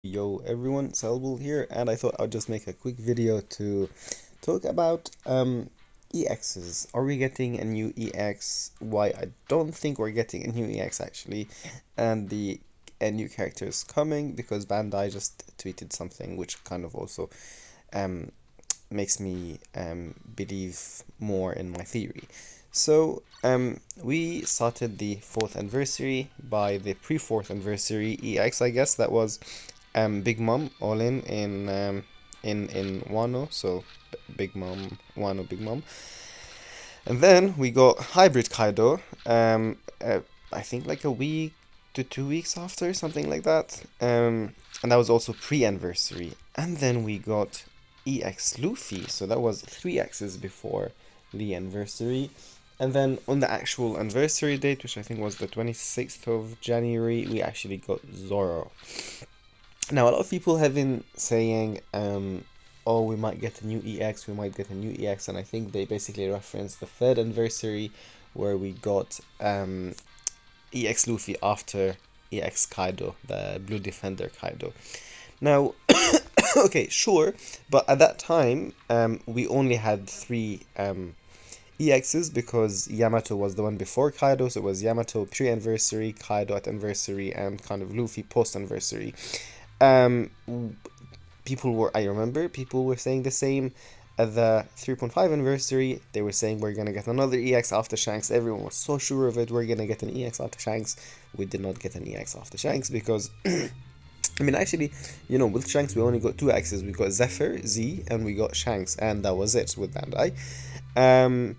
Yo everyone, Selbul here, and I thought I'd just make a quick video to talk about EXs. Are we getting a new EX? Why I don't think we're getting a new EX actually, and the new characters coming, because Bandai just tweeted something which kind of also makes me believe more in my theory. So we started the 4th anniversary by the pre-4th anniversary EX, I guess that was Big Mom all in Wano, so Big Mom, Wano, Big Mom. And then we got Hybrid Kaido, I think like a week to 2 weeks after, something like that. And that was also pre-anniversary. And then we got EX Luffy, so that was 3X's before the anniversary. And then on the actual anniversary date, which I think was the 26th of January, we actually got Zoro. Now, a lot of people have been saying, oh, we might get a new EX, we might get a new EX, and I think they basically referenced the 3rd anniversary, where we got EX Luffy after EX Kaido, the Blue Defender Kaido. Now, okay, sure, but at that time, we only had 3 EXs, because Yamato was the one before Kaido, so it was Yamato pre-anniversary, Kaido at anniversary, and kind of Luffy post-anniversary. I remember people were saying the same at the 3.5 anniversary. They were saying we're gonna get another EX after Shanks. Everyone was so sure of it, we're gonna get an EX after Shanks. We did not get an EX after Shanks, because I mean, actually, you know, with Shanks we only got 2 X's. We got Zephyr, Z, and we got Shanks, and that was it with Bandai. And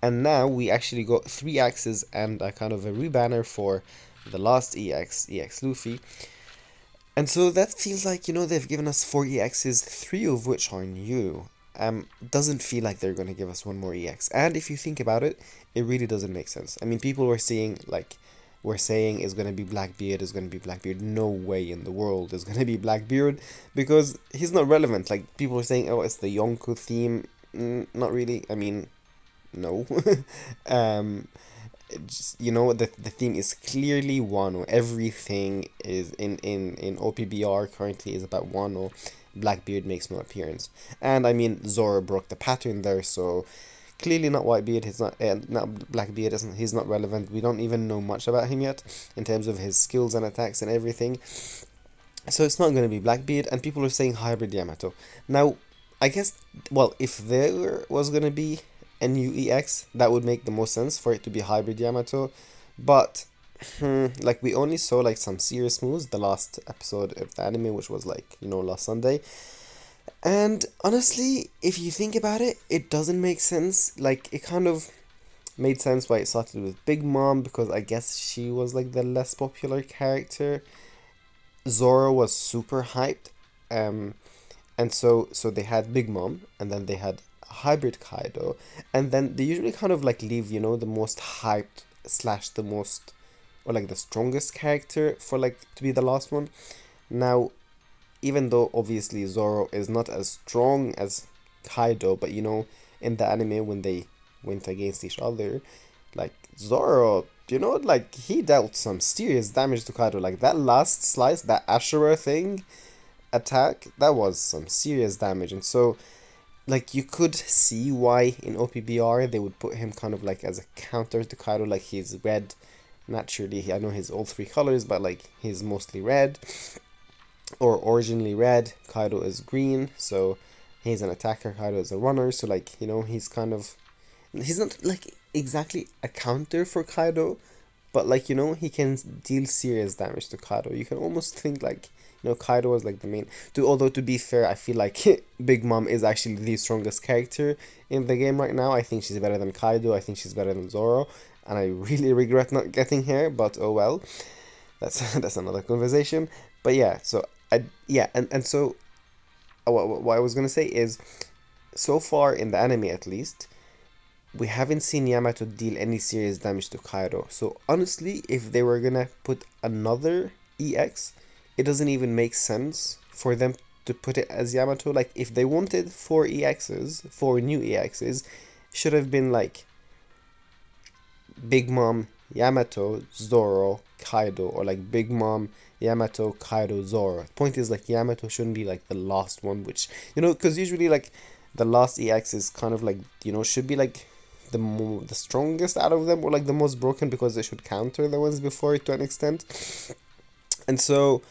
now we actually got 3 X's and a kind of a rebanner for the last EX Luffy. And so that feels like, you know, they've given us 4 EXs, 3 of which are new. Doesn't feel like they're going to give us one more EX. And if you think about it, it really doesn't make sense. I mean, people were saying, like, it's going to be Blackbeard, it's going to be Blackbeard. No way in the world is going to be Blackbeard, because he's not relevant. Like, people were saying, oh, it's the Yonko theme. Not really. I mean, no. You know, the theme is clearly Wano. Everything is in OPBR currently is about Wano. Blackbeard makes no appearance, and I mean, Zoro broke the pattern there, so clearly not Whitebeard. He's not Blackbeard. He's not relevant. We don't even know much about him yet in terms of his skills and attacks and everything. So it's not going to be Blackbeard, and people are saying Hybrid Yamato. Now, I guess, well, if there was going to be a new EX, that would make the most sense for it to be Hybrid Yamato, but like, we only saw like some serious moves the last episode of the anime, which was like, you know, last Sunday, and honestly, if you think about it, it doesn't make sense. Like, it kind of made sense why it started with Big Mom, because I guess she was like the less popular character. Zoro was super hyped, and so they had Big Mom, and then they had Hybrid Kaido, and then they usually kind of like leave, you know, the most hyped / the most, or like the strongest character for like to be the last one. Now, even though obviously Zoro is not as strong as Kaido, but you know, in the anime when they went against each other, like, Zoro, you know, like, he dealt some serious damage to Kaido. Like, that last slice, that Ashura thing attack, that was some serious damage. And so, like, you could see why in OPBR they would put him kind of like as a counter to Kaido. Like, he's red naturally. I know he's all 3 colors, but like, he's mostly red, or originally red. Kaido is green, so he's an attacker, Kaido is a runner. So, like, you know, he's not like exactly a counter for Kaido, but like, you know, he can deal serious damage to Kaido. You can almost think like, you know, Kaido was like the main. Although, to be fair, I feel like Big Mom is actually the strongest character in the game right now. I think she's better than Kaido. I think she's better than Zoro, and I really regret not getting her. But oh well, that's another conversation. But yeah, so and so what I was gonna say is, so far in the anime at least, we haven't seen Yamato deal any serious damage to Kaido. So honestly, if they were gonna put another EX, it doesn't even make sense for them to put it as Yamato. Like, if they wanted 4 EXs, 4 new EXs, should have been like Big Mom, Yamato, Zoro, Kaido, or like Big Mom, Yamato, Kaido, Zoro. Point is, like, Yamato shouldn't be like the last one, which, because usually, like, the last EX is kind of like, should be like the strongest out of them, or like the most broken, because they should counter the ones before it to an extent. And so,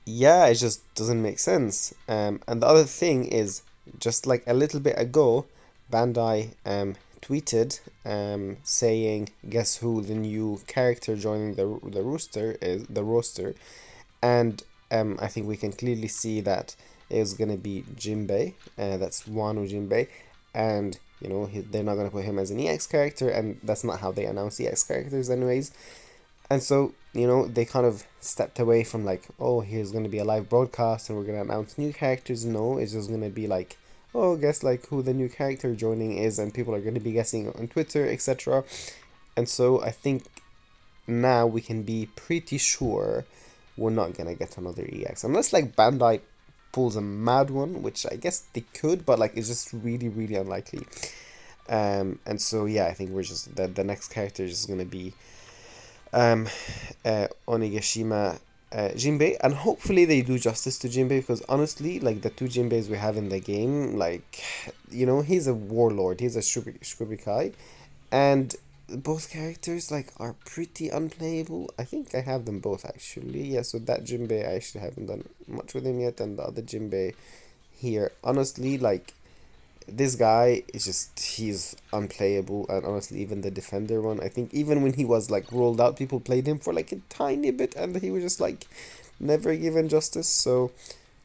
yeah, it just doesn't make sense. And the other thing is, just like a little bit ago, Bandai tweeted saying, guess who the new character joining the roster, and I think we can clearly see that it was gonna be Jinbei. That's Wano Jinbei, and they're not gonna put him as an EX character, and that's not how they announce EX characters, anyways. And so, they kind of stepped away from like, oh, here's going to be a live broadcast and we're going to announce new characters. No, it's just going to be like, oh, guess like who the new character joining is, and people are going to be guessing on Twitter, etc. And so I think now we can be pretty sure we're not going to get another EX. Unless like Bandai pulls a mad one, which I guess they could, but like it's just really, really unlikely. And so, yeah, I think we're just, the next character is just going to be Onigashima Jinbei, and hopefully they do justice to Jinbei, because honestly, like, the 2 Jinbeis we have in the game, like, he's a warlord, he's a Shubikai, and both characters, like, are pretty unplayable. I think I have them both, actually. Yeah, so that Jinbei, I actually haven't done much with him yet, and the other Jinbei here, honestly, like, this guy is just, he's unplayable. And honestly, even the defender one, I think even when he was like rolled out, people played him for like a tiny bit, and he was just like never given justice. So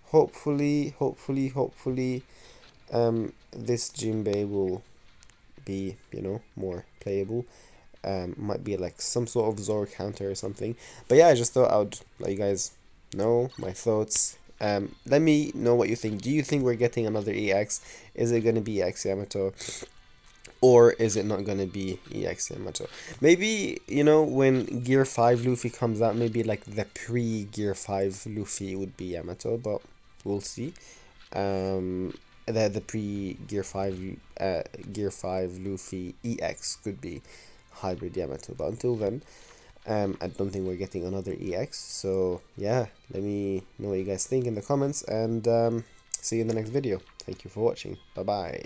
hopefully this Jinbei will be, more playable. Might be like some sort of Zoro counter or something. But yeah, I just thought I would let you guys know my thoughts. Let me know what you think. Do you think we're getting another EX? Is it going to be EX Yamato? Or is it not going to be EX Yamato? Maybe, when Gear 5 Luffy comes out, maybe like the pre-Gear 5 Luffy would be Yamato, but we'll see. The pre-Gear 5 Gear 5 Luffy EX could be Hybrid Yamato, but until then, I don't think we're getting another EX. So yeah, let me know what you guys think in the comments, and see you in the next video. Thank you for watching. Bye bye.